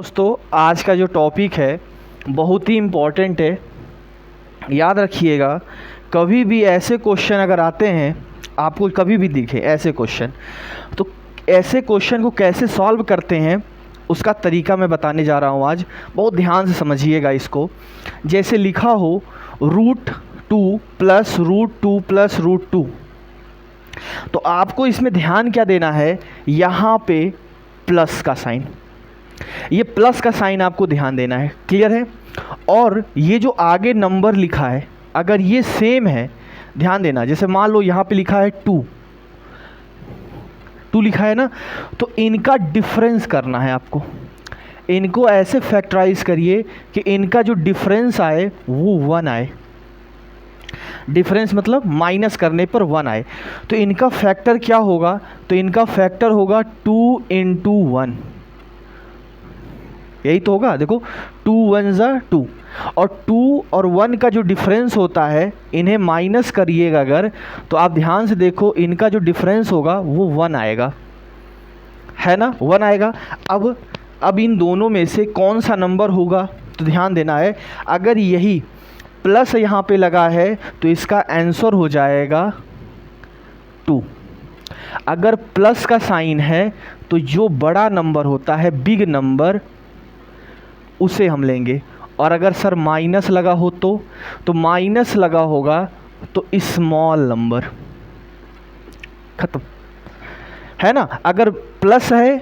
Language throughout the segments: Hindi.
दोस्तों, आज का जो टॉपिक है बहुत ही इम्पॉर्टेंट है। याद रखिएगा, कभी भी ऐसे क्वेश्चन अगर आते हैं, आपको कभी भी दिखे ऐसे क्वेश्चन, तो ऐसे क्वेश्चन को कैसे सॉल्व करते हैं उसका तरीका मैं बताने जा रहा हूँ आज। बहुत ध्यान से समझिएगा इसको। जैसे लिखा हो √2 प्लस √2 प्लस √2, तो आपको इसमें ध्यान क्या देना है, यहाँ पे प्लस का साइन, ये प्लस का साइन आपको ध्यान देना है। क्लियर है? और ये जो आगे नंबर लिखा है, अगर ये सेम है, ध्यान देना। जैसे मान लो यहाँ पे लिखा है 2 लिखा है ना, तो इनका डिफरेंस करना है आपको। इनको ऐसे फैक्टराइज करिए कि इनका जो डिफरेंस आए वो 1 आए। डिफरेंस मतलब माइनस करने पर 1 आए। तो इनका फैक्टर क्या होगा? तो इनका फैक्टर होगा 2 × 1। यही तो होगा। देखो 2 1 ज़ा 2, और 2 और 1 का जो डिफरेंस होता है, इन्हें माइनस करिएगा अगर, तो आप ध्यान से देखो, इनका जो डिफरेंस होगा वो 1 आएगा, है ना? 1 आएगा। अब इन दोनों में से कौन सा नंबर होगा, तो ध्यान देना है। अगर यही प्लस यहाँ पे लगा है तो इसका आंसर हो जाएगा 2। अगर प्लस का साइन है तो जो बड़ा नंबर होता है, बिग नंबर, उसे हम लेंगे। और अगर सर माइनस लगा हो तो माइनस लगा होगा तो स्मॉल नंबर, खत्म, है ना? अगर प्लस है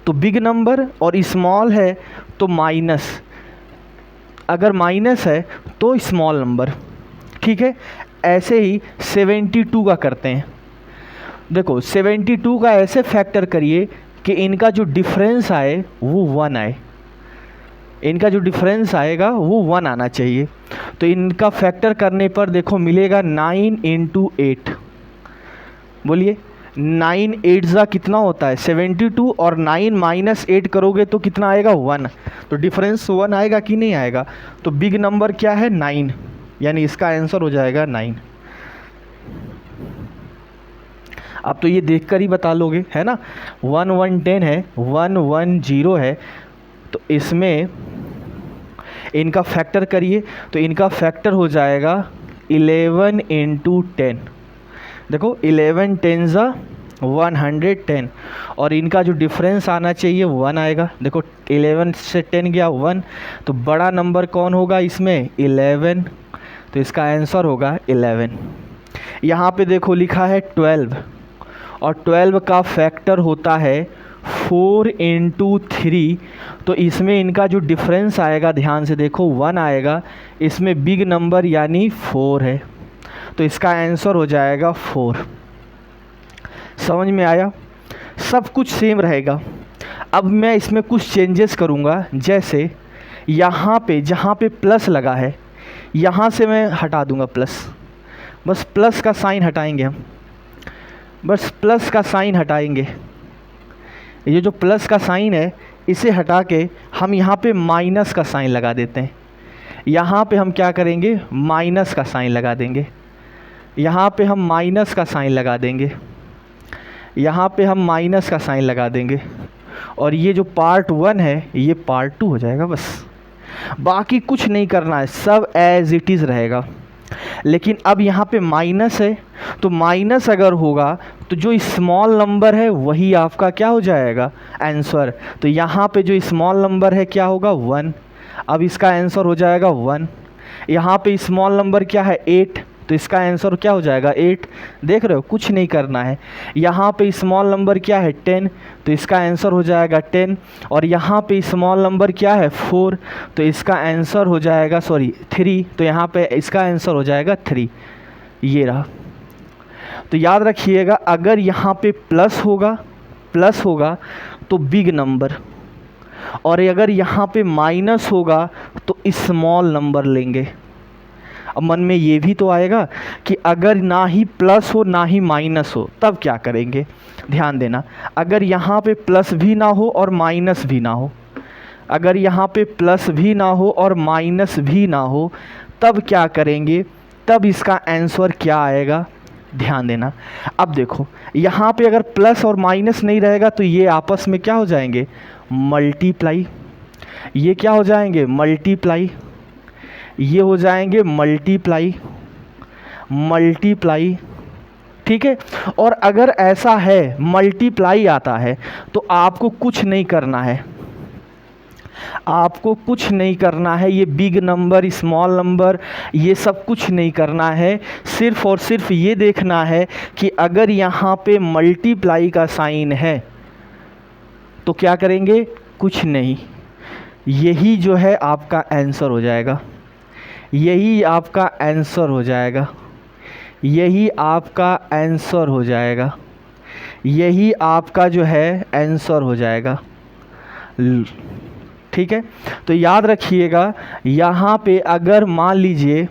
तो बिग नंबर और स्मॉल है तो माइनस, अगर माइनस है तो स्मॉल नंबर। ठीक है? ऐसे ही 72 का करते हैं। देखो 72 का ऐसे फैक्टर करिए कि इनका जो डिफरेंस आए वो 1 आए। इनका जो डिफरेंस आएगा वो 1 आना चाहिए। तो इनका फैक्टर करने पर देखो मिलेगा 9 × 8। बोलिए 9 8 ज़ा कितना होता है? 72, और 9 - 8 करोगे तो कितना आएगा? 1। तो डिफरेंस 1 आएगा कि नहीं आएगा? तो बिग नंबर क्या है? 9, यानी इसका आंसर हो जाएगा 9। अब तो ये देखकर ही बता लोगे, है ना? 1 1 10 है, 1 1 0 है, तो इसमें इनका फैक्टर करिए तो इनका फैक्टर हो जाएगा 11 × 10। देखो 11 10 ज़ा 110, और इनका जो डिफरेंस आना चाहिए 1 आएगा। देखो 11 से 10 गया 1, तो बड़ा नंबर कौन होगा इसमें? 11, तो इसका आंसर होगा 11। यहाँ पे देखो लिखा है 12, और 12 का फैक्टर होता है 4 × 3, तो इसमें इनका जो डिफरेंस आएगा, ध्यान से देखो, 1 आएगा। इसमें बिग नंबर यानी 4 है, तो इसका आंसर हो जाएगा 4। समझ में आया? सब कुछ सेम रहेगा। अब मैं इसमें कुछ चेंजेस करूँगा। जैसे यहाँ पे जहाँ पे प्लस लगा है, यहाँ से मैं हटा दूँगा प्लस। बस प्लस का साइन हटाएंगे हम, बस प्लस का साइन हटाएंगे। ये जो प्लस का साइन है इसे हटा के हम यहाँ पे माइनस का साइन लगा देते हैं। यहाँ पे हम क्या करेंगे? माइनस का साइन लगा देंगे। यहाँ पे हम माइनस का साइन लगा देंगे। यहाँ पे हम माइनस का साइन लगा देंगे। और ये जो पार्ट 1 है ये पार्ट 2 हो जाएगा। बस बाकी कुछ नहीं करना है, सब एज इट इज़ रहेगा। लेकिन अब यहाँ पे माइनस है, तो माइनस अगर होगा तो जो स्मॉल नंबर है वही आपका क्या हो जाएगा? आंसर। तो यहाँ पे जो स्मॉल नंबर है क्या होगा? 1। अब इसका आंसर हो जाएगा 1। यहाँ पे स्मॉल नंबर क्या है? 8, तो इसका आंसर क्या हो जाएगा? 8। देख रहे हो, कुछ नहीं करना है। यहाँ पे स्मॉल नंबर क्या है? 10, तो इसका आंसर हो जाएगा 10। और यहाँ पे स्मॉल नंबर क्या है? 4, तो इसका आंसर हो जाएगा 3, तो यहाँ पे इसका आंसर हो जाएगा 3। ये रहा। तो याद रखिएगा, अगर यहाँ पे प्लस होगा तो बिग नंबर, और अगर यहाँ पे माइनस होगा तो स्मॉल नंबर लेंगे। अब मन में ये भी तो आएगा कि अगर ना ही प्लस हो ना ही माइनस हो तब क्या करेंगे? ध्यान देना, अगर यहाँ पे प्लस भी ना हो और माइनस भी ना हो, अगर यहाँ पे प्लस भी ना हो और माइनस भी ना हो, तब क्या करेंगे? तब इसका आंसर क्या आएगा? ध्यान देना। अब देखो यहाँ पे अगर प्लस और माइनस नहीं रहेगा तो ये आपस में क्या हो जाएंगे? मल्टीप्लाई। ये क्या हो जाएंगे, मल्टीप्लाई, ये हो जाएंगे मल्टीप्लाई मल्टीप्लाई, ठीक है। और अगर ऐसा है मल्टीप्लाई आता है तो आपको कुछ नहीं करना है, आपको कुछ नहीं करना है, ये बिग नंबर स्मॉल नंबर ये सब कुछ नहीं करना है, सिर्फ और सिर्फ ये देखना है कि अगर यहाँ पे मल्टीप्लाई का साइन है तो क्या करेंगे, कुछ नहीं। यही जो है आपका आंसर हो जाएगा, यही आपका आंसर हो जाएगा, यही आपका आंसर हो जाएगा, यही आपका जो है आंसर हो जाएगा, ठीक है। तो याद रखिएगा, यहाँ पे अगर मान लीजिए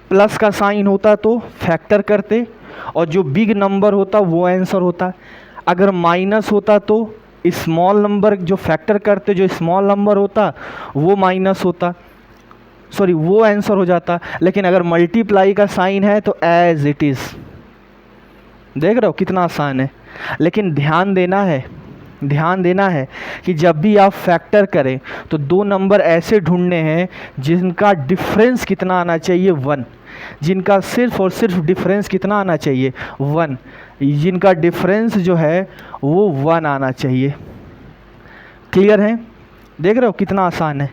प्लस का साइन होता तो फैक्टर करते और जो बिग नंबर होता वो आंसर होता, अगर माइनस होता तो स्मॉल नंबर जो फैक्टर करते जो स्मॉल नंबर होता वो माइनस होता, सॉरी वो आंसर हो जाता। लेकिन अगर मल्टीप्लाई का साइन है तो एज इट इज़, देख रहे हो कितना आसान है। लेकिन ध्यान देना है, ध्यान देना है कि जब भी आप फैक्टर करें तो दो नंबर ऐसे ढूंढने हैं जिनका डिफरेंस कितना आना चाहिए, 1, जिनका सिर्फ और सिर्फ डिफरेंस कितना आना चाहिए, 1, जिनका डिफरेंस जो है वो 1 आना चाहिए। क्लियर है, देख रहे हो कितना आसान है।